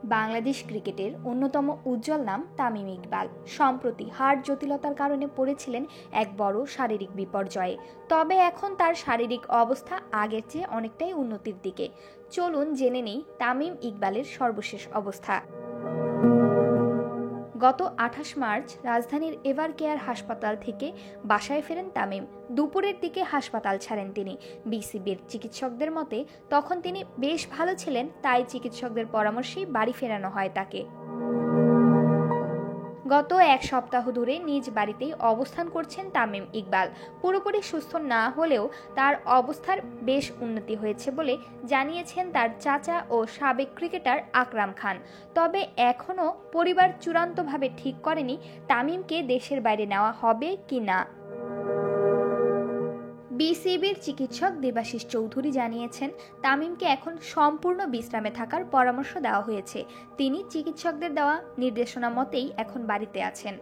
বাংলাদেশ ক্রিকেটের অন্যতম উজ্জ্বল নাম তামিম ইকবাল সম্প্রতি হার্ট জটিলতার কারণে পড়েছিলেন এক বড় শারীরিক বিপর্যয়ে। তবে এখন তার শারীরিক অবস্থা আগের চেয়ে অনেকটাই উন্নতির দিকে। চলুন জেনে নেই তামিম ইকবালের সর্বশেষ অবস্থা। গত ২৮ মার্চ রাজধানীর এভার কেয়ার হাসপাতাল থেকে বাসায় ফেরেন তামিম। দুপুরের দিকে হাসপাতাল ছাড়েন তিনি। বিসিবির চিকিৎসকদের মতে তখন তিনি বেশ ভালো ছিলেন, তাই চিকিৎসকদের পরামর্শেই বাড়ি ফেরানো হয় তাকে। গত এক সপ্তাহ ধরে নিজ বাড়িতেই অবস্থান করছেন তামিম ইকবাল। পুরোপুরি সুস্থ না হলেও তার অবস্থার বেশ উন্নতি হয়েছে বলে জানিয়েছেন তার চাচা ও সাবেক ক্রিকেটার আকরাম খান। তবে এখনও পরিবার চূড়ান্তভাবে ঠিক করেনি তামিমকে দেশের বাইরে নেওয়া হবে কি না। বিসিবির চিকিৎসক দেবাশিস চৌধুরী জানিয়েছেন, তামিমকে এখন সম্পূর্ণ বিশ্রামে থাকার পরামর্শ দেওয়া হয়েছে। তিনি চিকিৎসকদের দেওয়া নির্দেশনা মতেই এখন বাড়িতে আছেন।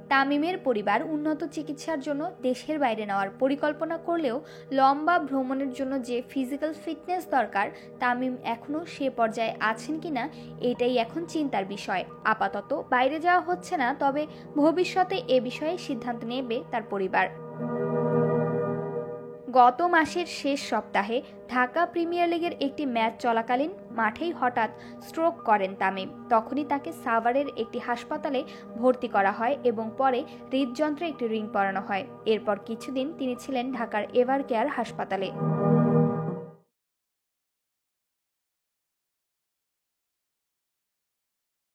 তামিমের পরিবার উন্নত চিকিৎসার জন্য দেশের বাইরে নেওয়ার পরিকল্পনা করলেও লম্বা ভ্রমণের জন্য যে ফিজিক্যাল ফিটনেস দরকার, তামিম এখনও সে পর্যায়ে আছেন কিনা এটাই এখন চিন্তার বিষয়। আপাতত বাইরে যাওয়া হচ্ছে না, তবে ভবিষ্যতে এ বিষয়ে সিদ্ধান্ত নেবে তার পরিবার। গত মাসের শেষ সপ্তাহে ঢাকা প্রিমিয়ার লিগের একটি ম্যাচ চলাকালীন মাঠেই হঠাৎ স্ট্রোক করেন তামিম। তখনই তাকে সাভারের একটি হাসপাতালে ভর্তি করা হয় এবং পরে হৃদযন্ত্রে একটি রিং পরানো হয়। এরপর কিছুদিন তিনি ছিলেন ঢাকার এভার কেয়ার হাসপাতালে।